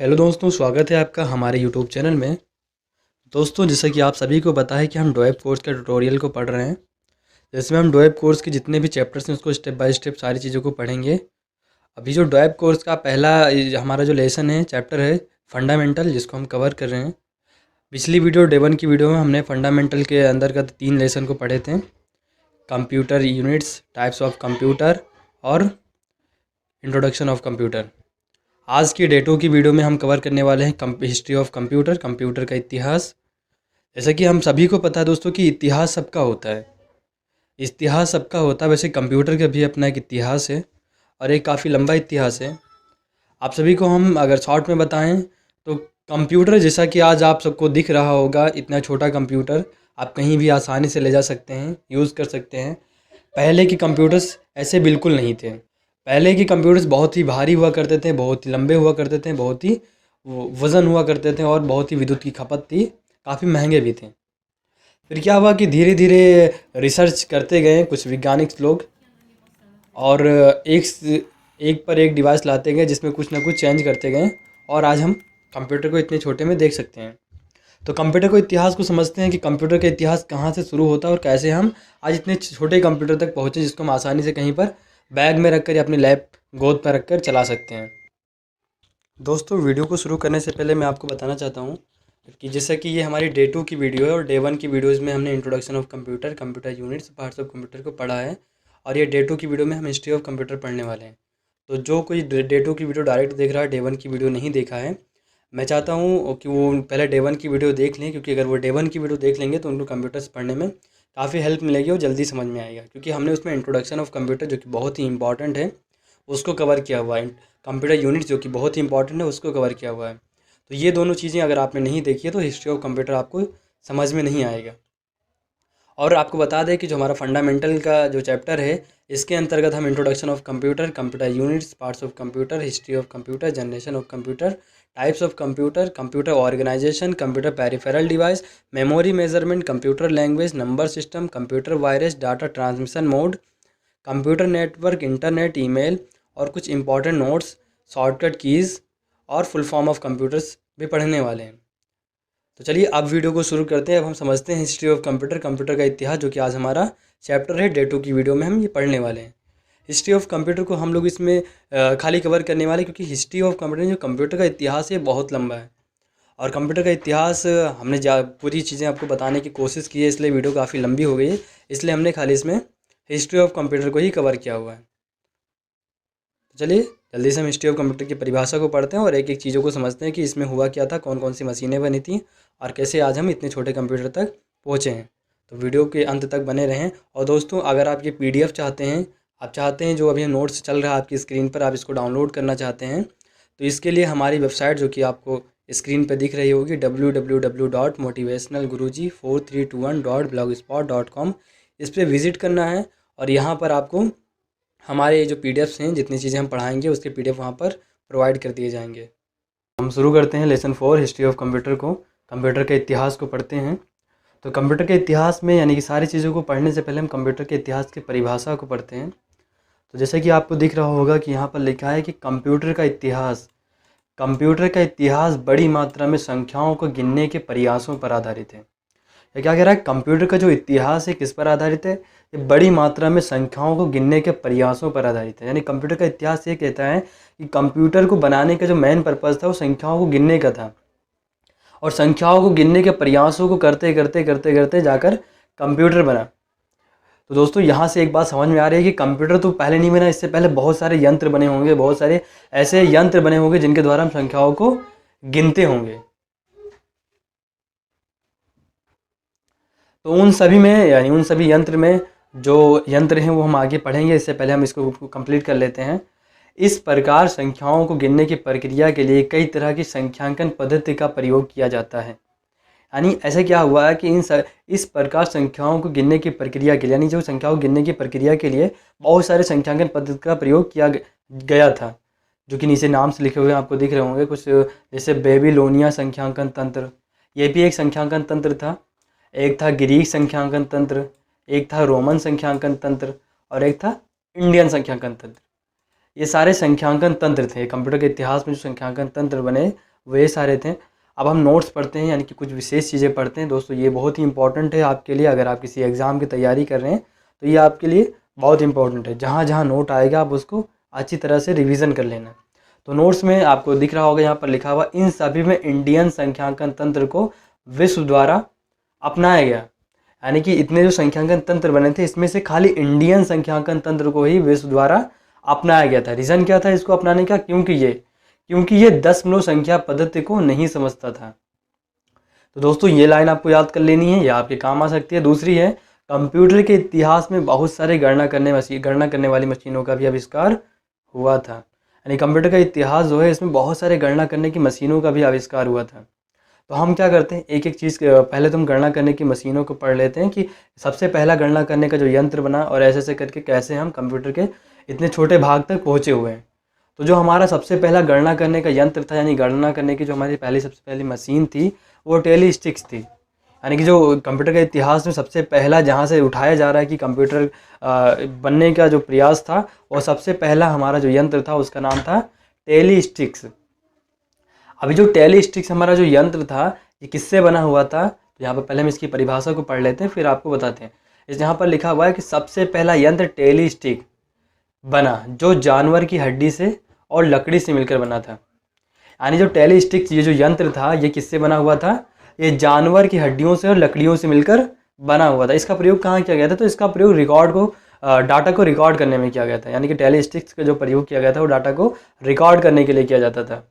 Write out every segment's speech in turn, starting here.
Hello दोस्तों, स्वागत है आपका हमारे यूट्यूब चैनल में। दोस्तों, जैसा कि आप सभी को पता है कि हम डोएब कोर्स का ट्यूटोरियल को पढ़ रहे हैं, जिसमें हम डोएब कोर्स के जितने भी चैप्टर्स हैं उसको स्टेप बाय स्टेप सारी चीज़ों को पढ़ेंगे। अभी जो डोएब कोर्स का पहला हमारा जो लेसन है, चैप्टर है फंडामेंटल, जिसको हम कवर कर रहे हैं। पिछली वीडियो डे 1 की वीडियो में हमने फंडामेंटल के अंतर्गत 3 लेसन को पढ़े थे, computer units, types of computer और इंट्रोडक्शन ऑफ कंप्यूटर। आज की डे 2 की वीडियो में हम कवर करने वाले हैं हिस्ट्री ऑफ कंप्यूटर, कंप्यूटर का इतिहास। जैसा कि हम सभी को पता है दोस्तों कि इतिहास सबका होता है, इतिहास सबका होता है। वैसे कंप्यूटर का भी अपना एक इतिहास है और एक काफ़ी लंबा इतिहास है। आप सभी को हम अगर शॉर्ट में बताएं तो कंप्यूटर, जैसा कि आज आप सबको दिख रहा होगा, इतना छोटा कंप्यूटर आप कहीं भी आसानी से ले जा सकते हैं, यूज़ कर सकते हैं। पहले के कंप्यूटर्स ऐसे बिल्कुल नहीं थे। पहले के कंप्यूटर्स बहुत ही भारी हुआ करते थे, बहुत ही लंबे हुआ करते थे, बहुत ही वज़न हुआ करते थे और बहुत ही विद्युत की खपत थी, काफ़ी महंगे भी थे। फिर क्या हुआ कि धीरे धीरे रिसर्च करते गए कुछ वैज्ञानिक लोग और एक पर एक डिवाइस लाते गए जिसमें कुछ ना कुछ चेंज करते गए और आज हम कंप्यूटर को इतने छोटे में देख सकते हैं। तो कंप्यूटर को इतिहास को समझते हैं कि कंप्यूटर का इतिहास कहाँ से शुरू होता है और कैसे हम आज इतने छोटे कंप्यूटर तक पहुँचे, जिसको हम आसानी से कहीं पर बैग में रखकर या अपनी लैप गोद पर रखकर चला सकते हैं। दोस्तों, वीडियो को शुरू करने से पहले मैं आपको बताना चाहता हूँ कि जैसा कि ये हमारी डे 2 की वीडियो है और डे 1 की वीडियोज़ में हमने introduction of computer, computer units, parts of computer को पढ़ा है और ये डे 2 की वीडियो में हम हिस्ट्री ऑफ कंप्यूटर पढ़ने वाले हैं। तो जो कोई डे 2 की वीडियो डायरेक्ट देख रहा है, डे 1 की वीडियो नहीं देखा है, मैं चाहता हूँ कि वो पहले डे 1 की वीडियो देख लें, क्योंकि अगर वो डे 1 की वीडियो देख लेंगे तो उनको कंप्यूटर्स पढ़ने में काफ़ी हेल्प मिलेगी और जल्दी समझ में आएगा, क्योंकि हमने उसमें इंट्रोडक्शन ऑफ कंप्यूटर, जो कि बहुत ही इंपॉर्टेंट है, उसको कवर किया हुआ है। कंप्यूटर यूनिट्स, जो कि बहुत ही इंपॉर्टेंट है, उसको कवर किया हुआ है। तो ये दोनों चीज़ें अगर आपने नहीं देखी है तो हिस्ट्री ऑफ कंप्यूटर आपको समझ में नहीं आएगा। और आपको बता दें कि जो हमारा फंडामेंटल का जो चैप्टर है, इसके अंतर्गत हम introduction of computer, computer units, parts of computer, history of computer, generation of computer, types of computer, computer organisation, computer peripheral device, memory measurement, computer language, number system, computer virus, data transmission mode, computer network, internet, email और कुछ important notes, shortcut keys और full form of computers भी पढ़ने वाले हैं। तो चलिए अब वीडियो को शुरू करते हैं। अब हम समझते हैं हिस्ट्री ऑफ कंप्यूटर, कंप्यूटर का इतिहास, जो कि आज हमारा चैप्टर है। डे 2 की वीडियो में हम ये पढ़ने वाले हैं। हिस्ट्री ऑफ कंप्यूटर को हम लोग इसमें खाली कवर करने वाले, क्योंकि हिस्ट्री ऑफ कंप्यूटर, जो कंप्यूटर का इतिहास है, बहुत लंबा है और कंप्यूटर का इतिहास हमने पूरी चीज़ें आपको बताने की कोशिश की है, इसलिए वीडियो काफ़ी लंबी हो गई है। इसलिए हमने खाली इसमें हिस्ट्री ऑफ कंप्यूटर को ही कवर किया हुआ है। तो चलिए जल्दी से हम हिस्ट्री ऑफ कंप्यूटर की परिभाषा को पढ़ते हैं और एक एक चीज़ों को समझते हैं कि इसमें हुआ क्या था, कौन कौन सी मशीनें बनी थी और कैसे आज हम इतने छोटे कंप्यूटर तक पहुँचे हैं। तो वीडियो के अंत तक बने रहें। और दोस्तों, अगर आप ये PDF चाहते हैं, आप चाहते हैं, जो अभी नोट्स चल रहा है आपकी स्क्रीन पर, आप इसको डाउनलोड करना चाहते हैं, तो इसके लिए हमारी वेबसाइट, जो कि आपको स्क्रीन पर दिख रही होगी, www.motivationalguruji4321.blogspot.com, इस पर विज़िट करना है और यहाँ पर आपको हमारे जो PDFs हैं, जितनी चीज़ें हम पढ़ाएंगे उसके PDF वहाँ पर प्रोवाइड कर दिए जाएंगे। हम शुरू करते हैं लेसन 4 हिस्ट्री ऑफ कंप्यूटर को, कंप्यूटर के इतिहास को पढ़ते हैं। तो कंप्यूटर के इतिहास में, यानी कि सारी चीज़ों को पढ़ने से पहले हम कंप्यूटर के इतिहास की परिभाषा को पढ़ते हैं। तो जैसे कि आपको दिख रहा होगा कि यहाँ पर लिखा है कि कंप्यूटर का इतिहास बड़ी मात्रा में संख्याओं को गिनने के प्रयासों पर आधारित है। ये क्या कह रहा है? कंप्यूटर का जो इतिहास है किस पर आधारित है? ये बड़ी मात्रा में संख्याओं को गिनने के प्रयासों पर आधारित है। यानी कंप्यूटर का इतिहास ये कहता है कि कंप्यूटर को बनाने का जो मेन पर्पज़ था वो संख्याओं को गिनने का था, और संख्याओं को गिनने के प्रयासों को करते करते करते करते जाकर कंप्यूटर बना। तो दोस्तों, यहाँ से एक बात समझ में आ रही है कि कंप्यूटर तो पहले नहीं बना, इससे पहले बहुत सारे यंत्र बने होंगे, बहुत सारे ऐसे यंत्र बने होंगे जिनके द्वारा हम संख्याओं को गिनते होंगे। तो उन सभी में, यानी उन सभी यंत्र में जो यंत्र हैं वो हम आगे पढ़ेंगे। इससे पहले हम इसको कंप्लीट कर लेते हैं। इस प्रकार संख्याओं को गिनने की प्रक्रिया के लिए कई तरह की संख्यांकन पद्धति का प्रयोग किया जाता है। यानी ऐसा क्या हुआ है कि इस प्रकार संख्याओं को गिनने की प्रक्रिया के लिए, यानी जो संख्याओं को गिनने की प्रक्रिया के लिए बहुत सारे संख्यांकन पद्धति का प्रयोग किया गया था, जो कि नीचे नाम से लिखे हुए आपको दिख रहे होंगे कुछ, जैसे बेबीलोनिया संख्यांकन तंत्र, ये भी एक संख्यांकन तंत्र था। एक था ग्रीक संख्यांकन तंत्र, एक था रोमन संख्यांकन तंत्र और एक था इंडियन संख्यांकन तंत्र। ये सारे संख्यांकन तंत्र थे। कंप्यूटर के इतिहास में जो संख्यांकन तंत्र बने वो ये सारे थे। अब हम नोट्स पढ़ते हैं, यानी कि कुछ विशेष चीज़ें पढ़ते हैं। दोस्तों ये बहुत ही इंपॉर्टेंट है आपके लिए, अगर आप किसी एग्ज़ाम की तैयारी कर रहे हैं तो ये आपके लिए बहुत इंपॉर्टेंट है। जहाँ जहाँ नोट आएगा आप उसको अच्छी तरह से रिवीजन कर लेना। तो नोट्स में आपको दिख रहा होगा यहाँ पर लिखा हुआ, इन सभी में इंडियन संख्यांकन तंत्र को विश्व द्वारा अपनाया गया। यानी कि इतने जो संख्यांकन तंत्र बने थे इसमें से खाली इंडियन संख्यांकन तंत्र को ही विश्व द्वारा अपनाया गया था। रीज़न क्या था इसको अपनाने का? क्योंकि ये दशमलव संख्या पद्धति को नहीं समझता था। तो दोस्तों ये लाइन आपको याद कर लेनी है, ये आपके काम आ सकती है। दूसरी है, कंप्यूटर के इतिहास में बहुत सारे गणना करने वाली मशीनों का भी आविष्कार हुआ था। यानी कंप्यूटर का इतिहास जो है इसमें बहुत सारे गणना करने की मशीनों का भी आविष्कार हुआ था। तो हम क्या करते हैं, एक एक चीज़ पहले तो हम गणना करने की मशीनों को पढ़ लेते हैं कि सबसे पहला गणना करने का जो यंत्र बना और ऐसे ऐसे करके कैसे हम कंप्यूटर के इतने छोटे भाग तक पहुँचे हुए हैं। तो जो हमारा सबसे पहला गणना करने का यंत्र था, यानी गणना करने की जो हमारी सबसे पहली मशीन थी, वो टेलीस्टिक्स थी। यानी कि जो कंप्यूटर के इतिहास में सबसे पहला जहाँ से उठाया जा रहा है कि कंप्यूटर बनने का जो प्रयास था, वो सबसे पहला हमारा जो यंत्र था उसका नाम था टेलीस्टिक्स। अभी जो टेलीस्टिक्स हमारा जो यंत्र था ये किससे बना हुआ था? तो यहाँ पर पहले हम इसकी परिभाषा को पढ़ लेते हैं, फिर आपको बताते हैं। इस यहाँ पर लिखा हुआ है कि सबसे पहला यंत्र टेलीस्टिक बना जो जानवर की हड्डी से और लकड़ी से मिलकर बना था। यानी जो टेलीस्टिक्स ये जो यंत्र था ये किससे बना हुआ था? ये जानवर की हड्डियों से और लकड़ियों से मिलकर बना हुआ था। इसका प्रयोग कहाँ किया गया था? तो इसका प्रयोग डाटा को रिकॉर्ड करने में किया गया था। यानी कि टेलीस्टिक्स का जो प्रयोग किया गया था वो डाटा को रिकॉर्ड करने के लिए किया जाता था।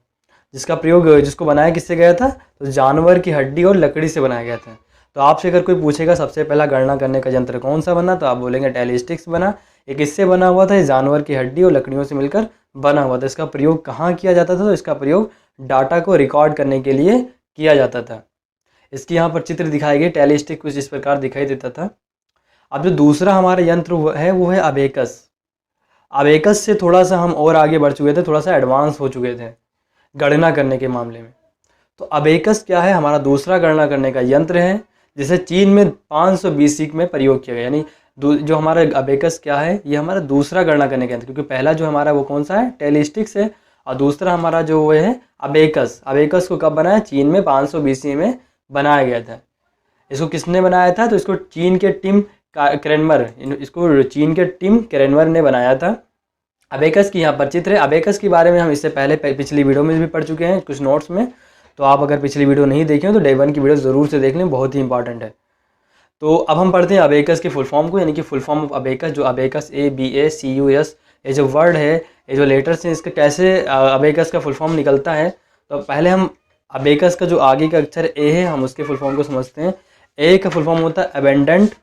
जिसको बनाया किससे गया था? तो जानवर की हड्डी और लकड़ी से बनाया गया था। तो आपसे अगर कोई पूछेगा सबसे पहला गणना करने का यंत्र कौन सा बना, तो आप बोलेंगे टेलीस्टिक्स बना। ये किससे बना हुआ था? ये जानवर की हड्डी और लकड़ियों से मिलकर बना हुआ था। इसका प्रयोग कहाँ किया जाता था? तो इसका प्रयोग डाटा को रिकॉर्ड करने के लिए किया जाता था। इसकी यहाँ पर चित्र दिखाई गई, टेलीस्टिक कुछ इस प्रकार दिखाई देता था। अब जो दूसरा हमारा यंत्र है वो है अबेकस। अबेकस से थोड़ा सा हम और आगे बढ़ चुके थे, थोड़ा सा एडवांस हो चुके थे गणना करने के मामले में। तो अबेकस क्या है? हमारा दूसरा गणना करने का यंत्र है जिसे चीन में 500 BC में प्रयोग किया गया। यानी जो हमारा अबेकस क्या है, ये हमारा दूसरा गणना करने का यंत्र, क्योंकि पहला जो हमारा वो कौन सा है? टेलीस्टिक्स है, और दूसरा हमारा जो वो है अबेकस। अबेकस को कब बनाया? चीन में 500 BC में बनाया गया था। इसको किसने बनाया था? तो इसको चीन के टिम क्रेनमर ने बनाया था। अबेकस की यहाँ पर चित्र है। अबेकस के बारे में हम इससे पहले पिछली वीडियो में भी पढ़ चुके हैं कुछ नोट्स में। तो आप अगर पिछली वीडियो नहीं देखे हो तो डे 1 की वीडियो ज़रूर से देख लें, बहुत ही इंपॉर्टेंट है। तो अब हम पढ़ते हैं अबेकस की फुल फॉर्म को, यानी कि फुल फॉर्म ऑफ अबेकस। जो अबेकस ABACUS ये जो वर्ड है, ये जो लेटर्स हैं, इसका कैसे अबेकस का फुल फॉर्म निकलता है। तो पहले हम अबेकस का जो आगे का अक्षर A है हम उसके फुल फॉर्म को समझते हैं। A का फुल फॉर्म होता है अबेंडेंट,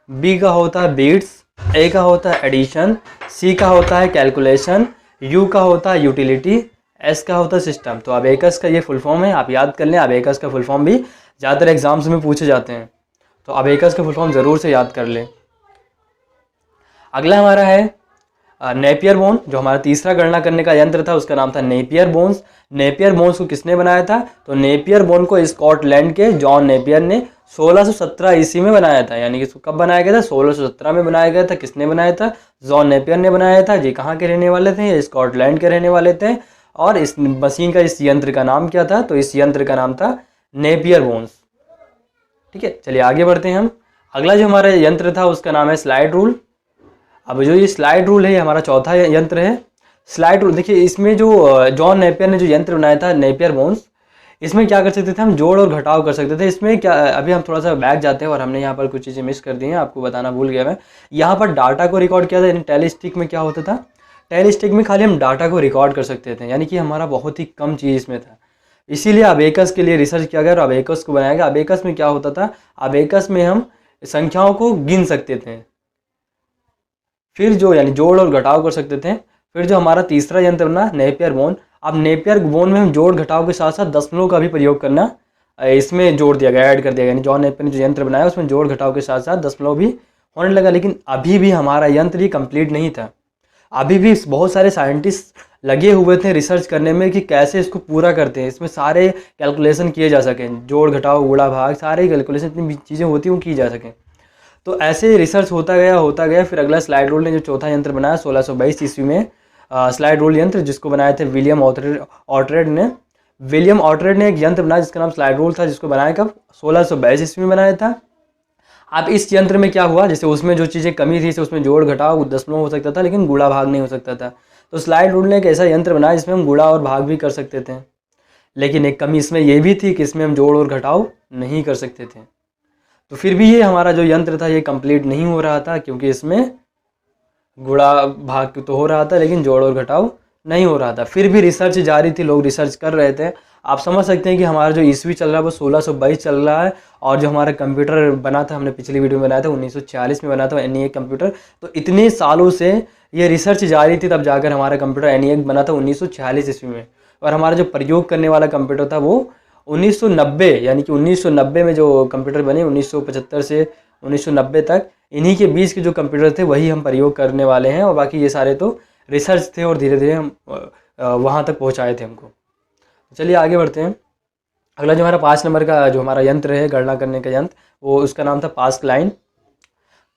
B का होता है बीट्स, A का होता है एडिशन, C का होता है कैलकुलेशन, U का होता है यूटिलिटी, S का होता है सिस्टम। तो अबेकस का ये फुल फॉर्म है, आप याद कर लें। अबेकस का फुल फॉर्म भी ज़्यादातर एग्जाम्स में पूछे जाते हैं, तो अबेकस का फुल फॉर्म ज़रूर से याद कर लें। अगला हमारा है नेपियर बोन। जो हमारा तीसरा गणना करने का यंत्र था उसका नाम था नेपियर बोन्स। नेपियर बोन्स को किसने बनाया था? तो नेपियर बोन को स्कॉटलैंड के जॉन नेपियर ने 1617 ईस्वी में बनाया था। यानी कि इसको कब बनाया गया था? 1617 में बनाया गया था। किसने बनाया था? जॉन नेपियर ने बनाया था। जी कहाँ के रहने वाले थे? ये स्कॉटलैंड के रहने वाले थे। और इस मशीन का, इस यंत्र का नाम क्या था? तो इस यंत्र का नाम था नेपियर बोन्स। ठीक है, चलिए आगे बढ़ते हैं हम। अगला जो हमारा यंत्र था उसका नाम है स्लाइड रूल। अब जो ये स्लाइड रूल है ये हमारा चौथा यंत्र है। स्लाइड रूल देखिए, इसमें जो जॉन नेपियर ने जो यंत्र बनाया था नेपियर बोन्स, इसमें क्या कर सकते थे हम? जोड़ और घटाव कर सकते थे। इसमें क्या, अभी हम थोड़ा सा बैक जाते हैं और हमने यहाँ पर कुछ चीज़ें मिस कर दी हैं, आपको बताना भूल गया मैं। यहाँ पर डाटा को रिकॉर्ड किया था। यानी टेलीस्टिक में क्या होता था? टेलीस्टिक में खाली हम डाटा को रिकॉर्ड कर सकते थे, यानी कि हमारा बहुत ही कम चीज़ इसमें था। इसीलिए अबेकस के लिए रिसर्च किया गया और अबेकस को बनाया गया। अबेकस में क्या होता था? अबेकस में हम संख्याओं को गिन सकते थे, फिर जो यानी जोड़ और घटाव कर सकते थे। फिर जो हमारा तीसरा यंत्र बना नेपियर बोन। अब नेपियर बोन में हम जोड़ घटाव के साथ साथ दशमलव का भी प्रयोग करना इसमें जोड़ दिया गया, ऐड कर दिया गया। यानी जॉन नेपियर ने जो यंत्र बनाया उसमें जोड़ घटाव के साथ साथ दशमलव भी होने लगा। लेकिन अभी भी हमारा यंत्र ही कंप्लीट नहीं था। अभी भी बहुत सारे साइंटिस्ट लगे हुए थे रिसर्च करने में कि कैसे इसको पूरा करते हैं, इसमें सारे कैलकुलेशन किए जा सकें, जोड़ घटाव गुणा भाग सारे कैलकुलेशन इतनी चीज़ें होती हैं वो की जा सकें। तो ऐसे रिसर्च होता गया। फिर अगला स्लाइड रूल ने जो चौथा यंत्र बनाया 1622 ईस्वी में, स्लाइड रूल यंत्र, जिसको बनाए थे विलियम ऑर्टरेड ने। विलियम ऑर्ट्रेड ने एक यंत्र बनाया जिसका नाम स्लाइड रूल था, जिसको बनाया कब 1622 ईस्वी में बनाया था। अब इस यंत्र में क्या हुआ, जैसे उसमें जो चीज़ें कमी थी, जैसे उसमें जोड़ घटाव दशमलव हो सकता था लेकिन गुणा भाग नहीं हो सकता था। तो स्लाइड रूल ने एक ऐसा यंत्र बनाया जिसमें हम गुणा और भाग भी कर सकते थे, लेकिन एक कमी इसमें यह भी थी कि इसमें हम जोड़ और घटाव नहीं कर सकते थे। तो फिर भी ये हमारा जो यंत्र था ये कंप्लीट नहीं हो रहा था, क्योंकि इसमें गुणा भाग तो हो रहा था लेकिन जोड़ और घटाव नहीं हो रहा था। फिर भी रिसर्च जारी थी, लोग रिसर्च कर रहे थे। आप समझ सकते हैं कि हमारा जो ईस्वी चल रहा है वो 1622 चल रहा है, और जो हमारा कंप्यूटर बना था, हमने पिछली वीडियो में बनाया था 1940 में बना था NEA कंप्यूटर। तो इतने सालों से ये रिसर्च जारी थी, तब जाकर हमारा कंप्यूटर NEA बना था 1946 ईस्वी में। और हमारा जो प्रयोग करने वाला कंप्यूटर था वो 1990, यानी कि 1990 में जो कंप्यूटर बने 1975 से 1990 तक, इन्हीं के बीच के जो कंप्यूटर थे वही हम प्रयोग करने वाले हैं। और बाकी ये सारे तो रिसर्च थे और धीरे धीरे हम वहाँ तक पहुँचाए थे हमको। चलिए आगे बढ़ते हैं। अगला जो हमारा 5 नंबर का जो हमारा यंत्र है गणना करने का यंत्र, वो उसका नाम था पास्कलाइन।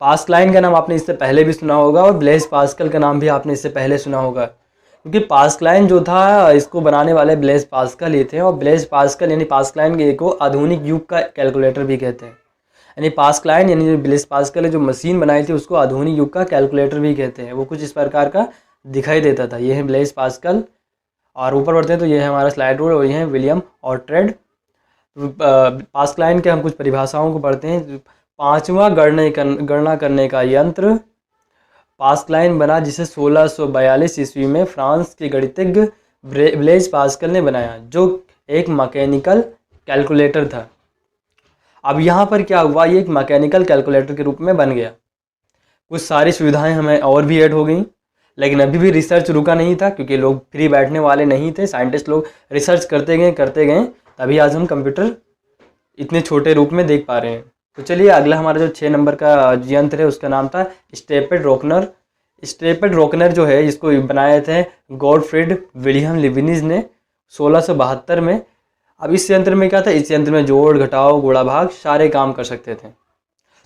पास्कलाइन का नाम आपने इससे पहले भी सुना होगा, और ब्लेज पास्कल का नाम भी आपने इससे पहले सुना होगा, क्योंकि पास्कलाइन जो था इसको बनाने वाले ब्लेज पास्कल ही थे। और ब्लेज पास्कल यानी पास्कलाइन को आधुनिक युग का कैलकुलेटर भी कहते हैं। यानी पास्कलाइन यानी जो ब्लेज पास्कल ने जो मशीन बनाई थी उसको आधुनिक युग का कैलकुलेटर भी कहते हैं। वो कुछ इस प्रकार का दिखाई देता था। ये है ब्लेज पास्कल। और ऊपर बढ़ते हैं तो ये है हमारा स्लाइड रूल, और ये है विलियम ऑर्ट्रेड। पास्कलाइन के हम कुछ परिभाषाओं को पढ़ते हैं। 5वां गणना करने का यंत्र पास्कलाइन बना, जिसे 1642 ईस्वी में फ्रांस के गणितज्ञ ब्लेज पास्कल ने बनाया, जो एक मैकेनिकल कैलकुलेटर था। अब यहाँ पर क्या हुआ, ये एक मैकेनिकल कैलकुलेटर के रूप में बन गया। कुछ सारी सुविधाएं हमें और भी ऐड हो गई, लेकिन अभी भी रिसर्च रुका नहीं था, क्योंकि लोग फ्री बैठने वाले नहीं थे। साइंटिस्ट लोग रिसर्च करते गए, तभी आज हम कंप्यूटर इतने छोटे रूप में देख पा रहे हैं। तो चलिए अगला हमारा जो 6 नंबर का यंत्र है उसका नाम था स्टेपेड रोकनर। स्टेपेड रोकनर जो है इसको बनाए थे गॉडफ्रीड विलियम लिबनिज ने 1672 में। अब इस यंत्र में क्या था, इस यंत्र में जोड़ घटाव गुणा भाग सारे काम कर सकते थे।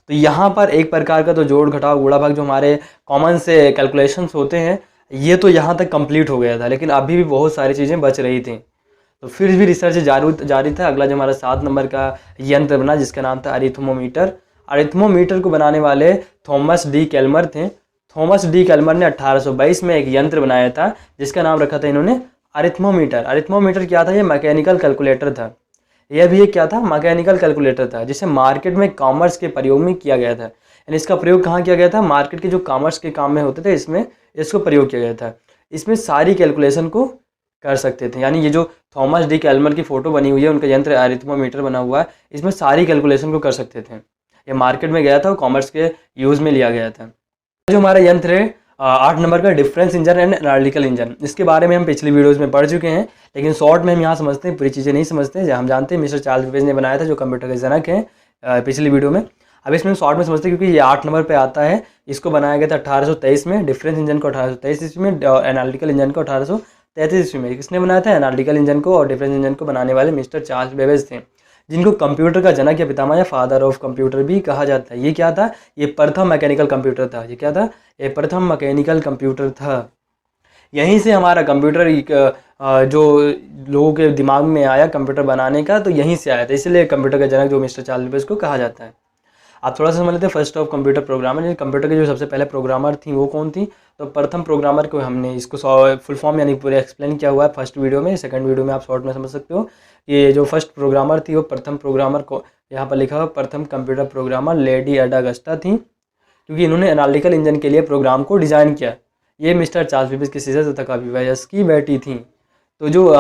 तो यहाँ पर एक प्रकार का तो जोड़ घटाव गुणा भाग जो हमारे कॉमन से कैलकुलेशंस होते हैं, ये तो यहाँ तक कंप्लीट हो गया था, लेकिन अभी भी बहुत सारी चीज़ें बच रही थी। तो फिर भी रिसर्च जारी था। अगला जो हमारा 7 नंबर का यंत्र बना जिसका नाम था अरिथमोमीटर। अरिथमोमीटर को बनाने वाले थॉमस डी कैल्मर थे। थॉमस डी कैल्मर ने 1822 में एक यंत्र बनाया था जिसका नाम रखा था इन्होंने अरिथमोमीटर। अरिथमोमीटर क्या था, ये मैकेनिकल कैलकुलेटर था। यह भी एक क्या था, मैकेनिकल कैलकुलेटर था, जिसे मार्केट में कॉमर्स के प्रयोग में किया गया था। यानी इसका प्रयोग कहाँ किया गया था, मार्केट के जो कॉमर्स के काम में होते थे इसमें इसको प्रयोग किया गया था। इसमें सारी कैलकुलेशन को कर सकते थे। यानी ये जो थॉमस डी कैल्मर की फ़ोटो बनी हुई है, उनका यंत्र अरिथमोमीटर बना हुआ है, इसमें सारी कैलकुलेशन को कर सकते थे। ये मार्केट में गया था और कॉमर्स के यूज़ में लिया गया था। जो हमारा यंत्र है 8 नंबर का difference engine and analytical engine, इसके बारे में हम पिछली वीडियोज़ में पढ़ चुके हैं, लेकिन शॉर्ट में हम यहाँ समझते हैं, पूरी चीज़ें नहीं समझते हैं। हम जानते हैं मिस्टर चार्ल्स बेबेज ने बनाया था, जो कंप्यूटर के जनक हैं पिछली वीडियो में। अब इसमें शॉर्ट में समझते हैं, क्योंकि ये 8 नंबर पे आता है। इसको बनाया गया था 1823 में, डिफरेंस इंजन को 1823 ईस्वी में, एनालिटिकल इंजन को 1833 ईस्वी में। किसने बनाया था, एनालिटिकल इंजन को और डिफरेंस इंजन को बनाने वाले मिस्टर चार्ल्स बेबेज थे, जिनको कंप्यूटर का जनक या पितामह या फादर ऑफ कंप्यूटर भी कहा जाता है। ये क्या था, ये प्रथम मैकेनिकल कंप्यूटर था। ये क्या था, ये प्रथम मैकेनिकल कंप्यूटर था। यहीं से हमारा कंप्यूटर जो लोगों के दिमाग में आया कंप्यूटर बनाने का, तो यहीं से आया था, इसलिए कंप्यूटर का जनक जो मिस्टर चार्ल्स बेबेज को कहा जाता है। आप थोड़ा सा समझ लेते हैं, first of computer programmer, computer के जो सबसे पहले प्रोग्रामर थी वो कौन थी, तो प्रथम प्रोग्रामर को हमने इसको फुल फॉर्म यानी पूरे एक्सप्लेन किया हुआ है फर्स्ट वीडियो में। सेकंड वीडियो में आप शॉर्ट में समझ सकते हो। ये जो फर्स्ट प्रोग्रामर थी वो प्रथम प्रोग्रामर को यहाँ पर लिखा हुआ प्रथम कंप्यूटर प्रोग्रामर लेडी एडा अगस्टा थी, क्योंकि इन्होंने एनालिटिकल इंजन के लिए प्रोग्राम को डिज़ाइन किया। ये मिस्टर चार्ल्स बेबेज की सिस्टर तथा बेबेज की बेटी थी। तो जो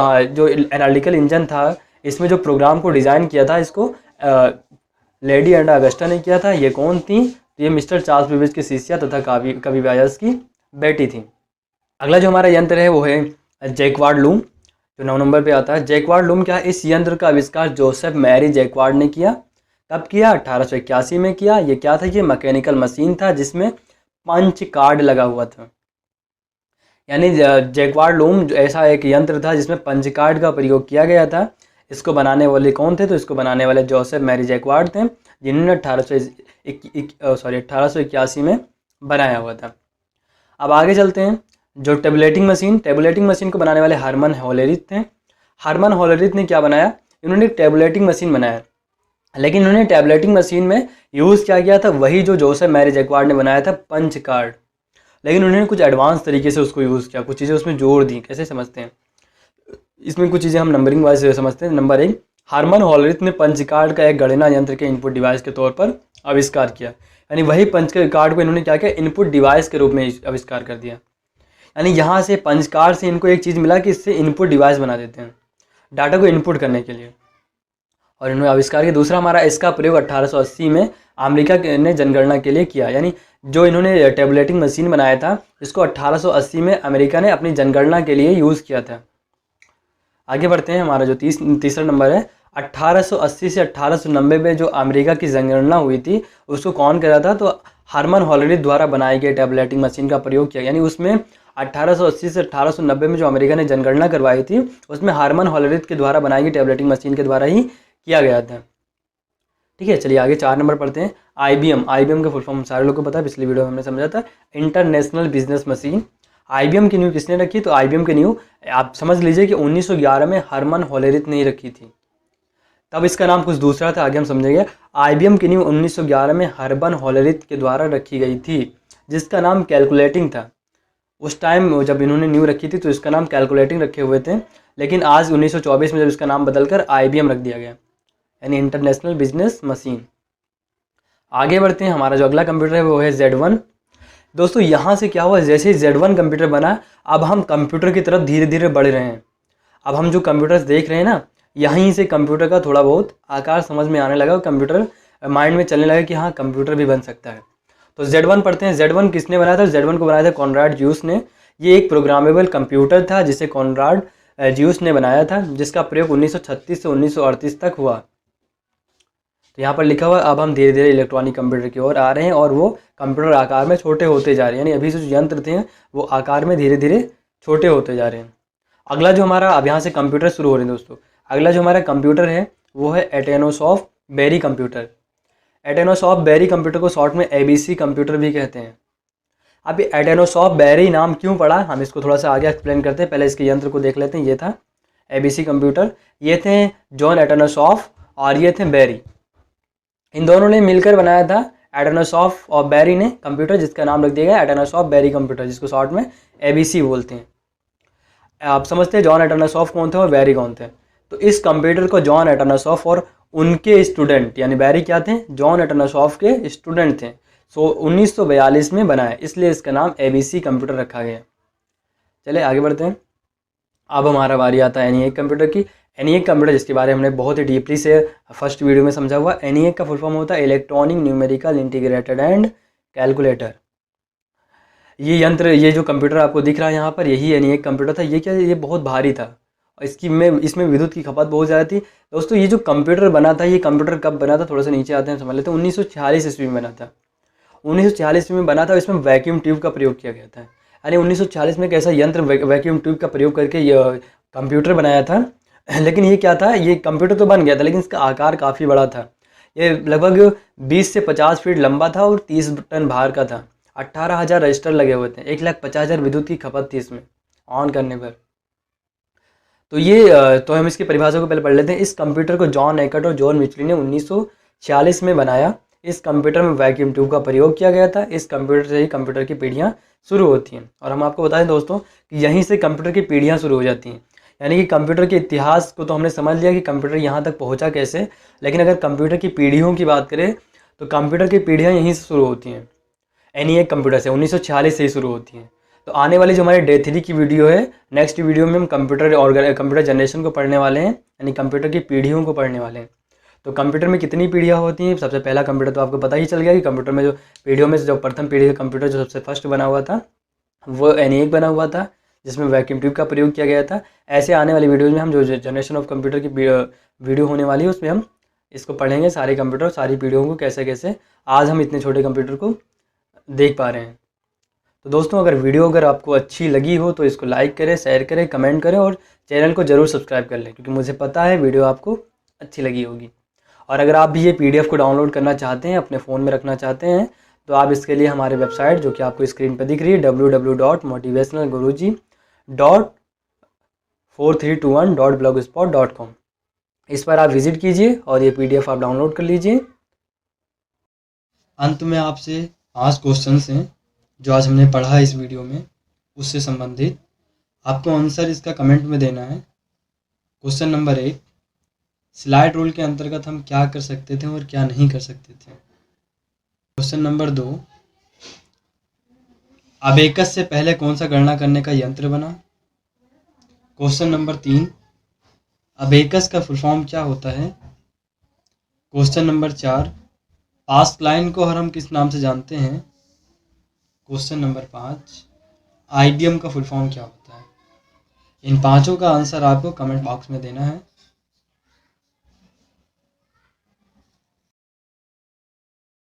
एनालिटिकल इंजन था, इसमें जो प्रोग्राम को डिज़ाइन किया था, इसको लेडी एडा अगस्टा ने किया था। ये कौन थी, तो ये मिस्टर चार्ल्स बेबेज की शिष्या तथा कवि बेबेज की बेटी थी। अगला जो हमारा यंत्र है वो है जैकवार्ड लूम, जो 9 नंबर पे आता है। जैकवार्ड लूम क्या है, इस यंत्र का आविष्कार जोसेफ मैरी जैकवार्ड ने किया। कब किया, 1881 में किया। ये क्या था, ये मैकेनिकल मशीन था जिसमें पंच कार्ड लगा हुआ था। यानी जैकवार्ड लूम ऐसा एक यंत्र था जिसमें पंच कार्ड का प्रयोग किया गया था। इसको बनाने वाले कौन थे, तो इसको बनाने वाले जोसेफ मैरी जैकवार्ड थे, जिन्होंने 1881 में बनाया हुआ था। अब आगे चलते हैं। जो टेबुलेटिंग मशीन को बनाने वाले हरमन होलेरिथ थे। हरमन होलरिथ ने क्या बनाया, इन्होंने एक टैबुलेटिंग मशीन बनाया, लेकिन इन्होंने टैबुलेटिंग मशीन में यूज़ क्या किया था, वही जो जोसेफ मैरी जैक्वार्ड ने बनाया था पंच कार्ड, लेकिन उन्होंने कुछ एडवांस तरीके से उसको यूज़ किया, कुछ चीज़ें उसमें जोड़ दी। कैसे समझते हैं, इसमें कुछ चीज़ें हम नंबरिंग वाइज समझते हैं। नंबर 1, हरमन होलरिथ ने पंच कार्ड का एक गणना यंत्र के इनपुट डिवाइस के तौर पर आविष्कार किया, यानी वही पंच कार्ड को इन्होंने क्या किया, इनपुट डिवाइस के रूप में आविष्कार कर दिया। यानी यहाँ से पंच कार्ड से इनको एक चीज़ मिला कि इससे इनपुट डिवाइस बना देते हैं डाटा को इनपुट करने के लिए, और इन्होंने आविष्कार किया। दूसरा हमारा, इसका प्रयोग 1880 में अमेरिका ने जनगणना के लिए किया, यानी जो इन्होंने टैबुलेटिंग मशीन बनाया था इसको 1880 में अमेरिका ने अपनी जनगणना के लिए यूज़ किया था। आगे बढ़ते हैं, हमारा जो तीसरा नंबर है, 1880 से 1890 में जो अमेरिका की जनगणना हुई थी उसको कौन कर रहा था, तो हरमन होलरिथ द्वारा बनाई गई टैबुलेटिंग मशीन का प्रयोग किया। यानी उसमें 1880 से 1890 में जो अमेरिका ने जनगणना करवाई थी उसमें हरमन होलरिथ के द्वारा बनाई गई टैबुलेटिंग मशीन के द्वारा ही किया गया था। ठीक है, चलिए आगे 4 नंबर पढ़ते हैं। IBM का फुल फॉर्म सारे लोगों को पता है, पिछली वीडियो में हमने समझा था, इंटरनेशनल बिजनेस मशीन। IBM की नींव किसने रखी, तो IBM की नींव आप समझ लीजिए कि 1911 में हरमन होलरिथ ने ही रखी थी, तब इसका नाम कुछ दूसरा था, आगे हम समझेंगे। IBM की नींव 1911 में हरमन होलरिथ के द्वारा रखी गई थी, जिसका नाम कैलकुलेटिंग था। उस टाइम जब इन्होंने न्यू रखी थी तो इसका नाम कैलकुलेटिंग रखे हुए थे, लेकिन आज 1924 में जब इसका नाम बदलकर IBM रख दिया गया, यानी इंटरनेशनल बिजनेस मशीन। आगे बढ़ते हैं, हमारा जो अगला कंप्यूटर है वो है Z1। दोस्तों यहाँ से क्या हुआ, जैसे ही Z1 कंप्यूटर बना, अब हम कंप्यूटर की तरफ धीरे धीरे बढ़ रहे हैं। अब हम जो कंप्यूटर्स देख रहे हैं ना, यहीं से कंप्यूटर का थोड़ा बहुत आकार समझ में आने लगा, कंप्यूटर माइंड में चलने लगा कि हाँ कंप्यूटर भी बन सकता है। तो Z1 पढ़ते हैं। Z1 किसने बनाया था, Z1 को बनाया था कॉनराड ज़्यूस ने। ये एक प्रोग्रामेबल कंप्यूटर था जिसे कॉनराड ज़्यूस ने बनाया था, जिसका प्रयोग 1936 से 1938 तक हुआ। तो यहाँ पर लिखा हुआ, अब हम धीरे धीरे इलेक्ट्रॉनिक कंप्यूटर की ओर आ रहे हैं और वो कंप्यूटर आकार में छोटे होते जा रहे हैं, यानी अभी जो यंत्र थे वो आकार में धीरे धीरे छोटे होते जा रहे हैं। अगला जो हमारा, अब यहाँ से कंप्यूटर शुरू हो रहे हैं दोस्तों। अगला जो हमारा कंप्यूटर है वो है एटेनोसॉफ्ट बेरी कंप्यूटर। एटेनोसॉफ्ट बेरी कंप्यूटर को शॉर्ट में ABC कंप्यूटर भी कहते हैं। अब ये एटेनोसॉफ्ट बेरी नाम क्यों पड़ा, हम इसको थोड़ा सा आगे एक्सप्लेन करते हैं। पहले इसके यंत्र को देख लेते हैं। ये था ABC कंप्यूटर, ये थे जॉन एटेनोसॉफ्ट और ये थे बेरी। इन दोनों ने मिलकर बनाया था एटेनोसॉफ्ट और बेरी ने कंप्यूटर, जिसका नाम रख दिया गया एटेनोसॉफ्ट बेरी कंप्यूटर, जिसको शॉर्ट में ABC बोलते हैं। आप समझते हैं जॉन एटेनोसॉफ्ट कौन थे और बेरी कौन थे। तो इस कंप्यूटर को जॉन एटेनोसॉफ्ट और उनके स्टूडेंट, यानी बेरी क्या थे, जॉन एटेनोसॉफ्ट के स्टूडेंट थे, 1942 में बनाया, इसलिए इसका नाम ABC कंप्यूटर रखा गया। चलिए आगे बढ़ते हैं। अब हमारा बारी आता है ENIAC कंप्यूटर की। ENIAC कंप्यूटर, जिसके बारे में हमने बहुत ही डीपली से फर्स्ट वीडियो में समझा हुआ। ENIAC का फुल फॉर्म होता है electronic numerical integrated and calculator. ये यंत्र, ये जो कंप्यूटर आपको दिख रहा है यहाँ पर, यही ENIAC कंप्यूटर था। ये क्या, ये बहुत भारी था और इसमें विद्युत की खपत बहुत ज़्यादा थी। दोस्तों ये जो कंप्यूटर बना था, ये कंप्यूटर कब बना था, थोड़ा सा नीचे आते हैं समझ लेते हैं। 1946 ईस्वी में बना था। 1946 में बना था। इसमें वैक्यूम ट्यूब का प्रयोग किया गया था। यानी 1940 में एक ऐसा यंत्र वैक्यूम ट्यूब का प्रयोग करके ये कंप्यूटर बनाया था। लेकिन ये क्या था, ये कंप्यूटर तो बन गया था लेकिन इसका आकार काफ़ी बड़ा था। ये लगभग 20 से 50 फीट लंबा था और 30 टन भार का था। 18,000 रजिस्टर लगे हुए थे। 1,50,000 विद्युत की खपत थी इसमें ऑन करने पर। तो हम इसकी परिभाषा को पहले पढ़ लेते हैं। इस कंप्यूटर को जॉन एकर्ट और जॉन मिचली ने 1946 में बनाया। इस कंप्यूटर में वैक्यूम ट्यूब का प्रयोग किया गया था। इस कंप्यूटर से ही कंप्यूटर की पीढ़ियाँ शुरू होती हैं। और हम आपको बताएं दोस्तों कि यहीं से कंप्यूटर की पीढ़ियाँ शुरू हो जाती हैं। यानी कि कंप्यूटर के इतिहास को तो हमने समझ लिया कि कंप्यूटर यहाँ तक पहुँचा कैसे, लेकिन अगर कंप्यूटर की पीढ़ियों की बात करें तो कंप्यूटर की पीढ़ियाँ यहीं से शुरू होती हैं। ENIAC कंप्यूटर से 1946 से ही शुरू होती हैं। तो आने वाली जो हमारी Day 3 की वीडियो है, नेक्स्ट वीडियो में हम कंप्यूटर जनरेशन को पढ़ने वाले हैं, यानी कंप्यूटर की पीढ़ियों को पढ़ने वाले हैं। तो कंप्यूटर में कितनी पीढ़ियाँ होती हैं, सबसे पहला कंप्यूटर तो आपको पता ही चल गया कि कंप्यूटर में जो पीढ़ियों में से जो प्रथम पीढ़ी का कंप्यूटर जो सबसे फर्स्ट बना हुआ था वो ENIAC बना हुआ था, जिसमें वैक्यूम ट्यूब का प्रयोग किया गया था। ऐसे आने वाली वीडियोज़ में हम जो जनरेशन ऑफ कंप्यूटर की वीडियो होने वाली है उसमें हम इसको पढ़ेंगे, सारे कंप्यूटर, सारी पीढ़ियों को कैसे कैसे आज हम इतने छोटे कंप्यूटर को देख पा रहे हैं। तो दोस्तों अगर आपको अच्छी लगी हो तो इसको लाइक करें, शेयर करें, कमेंट करें और चैनल को ज़रूर सब्सक्राइब कर लें, क्योंकि मुझे पता है वीडियो आपको अच्छी लगी होगी। और अगर आप भी ये PDF को डाउनलोड करना चाहते हैं, अपने फ़ोन में रखना चाहते हैं, तो आप इसके लिए हमारे वेबसाइट, जो कि आपको स्क्रीन पर दिख रही है, www.motivationalguruji.com 4321.blogspot.com। इस पर आप विजिट कीजिए और ये PDF आप डाउनलोड कर लीजिए। अंत में आपसे 5 क्वेश्चंस हैं जो आज हमने पढ़ा इस वीडियो में, उससे संबंधित आपको आंसर इसका कमेंट में देना है। क्वेश्चन नंबर 1, स्लाइड रूल के अंतर्गत हम क्या कर सकते थे और क्या नहीं कर सकते थे। क्वेश्चन नंबर 2, अबेकस से पहले कौन सा गणना करने का यंत्र बना। क्वेश्चन नंबर 3, अबेकस का फुल फॉर्म क्या होता है। क्वेश्चन नंबर 4, पास्ट लाइन को हम किस नाम से जानते हैं। क्वेश्चन नंबर 5, आइडियम का फुल फॉर्म क्या होता है। इन पांचों का आंसर आपको कमेंट बॉक्स में देना है।